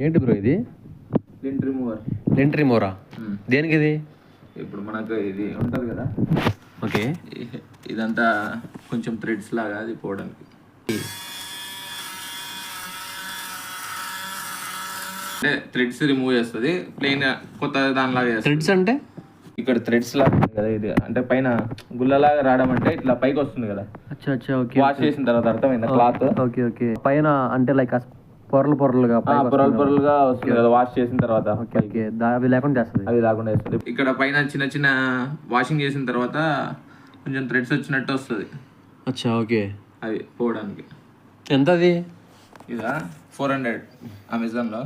ఏంటి బ్రో ఇది? Lint remover. Lint రిమూవరా? దేనికి ఇది? ఇప్పుడు మనకు ఇది ఉంటుంది కదా, ఓకే, ఇదంతా కొంచెం థ్రెడ్స్ లాగా అది పోవడానికి. అంటే థ్రెడ్స్ రిమూవ్ చేస్తుంది, ప్లెయిన్ కొత్త దానిలాగా. థ్రెడ్స్ అంటే ఇక్కడ థ్రెడ్స్ లాగా కదా, ఇది అంటే పైన గుల్లలాగా రావడం అంటే ఇట్లా పైకి వస్తుంది కదా. అచ్చా అచ్చా, ఓకే. వాష్ చేసిన తర్వాత అర్థమైందా క్లాత్? ఓకే ఓకే, పైన అంటే లైక్ పొరలు పొరలుగా పొరలుగా వస్తుంది కదా వాష్ చేసిన తర్వాత. ఓకే ఓకే, అవి లేకుండా చేస్తుంది. అవి లేకుండా వేస్తుంది. ఇక్కడ పైన చిన్న చిన్న వాషింగ్ చేసిన తర్వాత కొంచెం థ్రెడ్స్ వచ్చినట్టు వస్తుంది. అచ్చా, ఓకే. అవి పోవడానికి. ఎంత అది? ఇదా 400 అమెజాన్లో.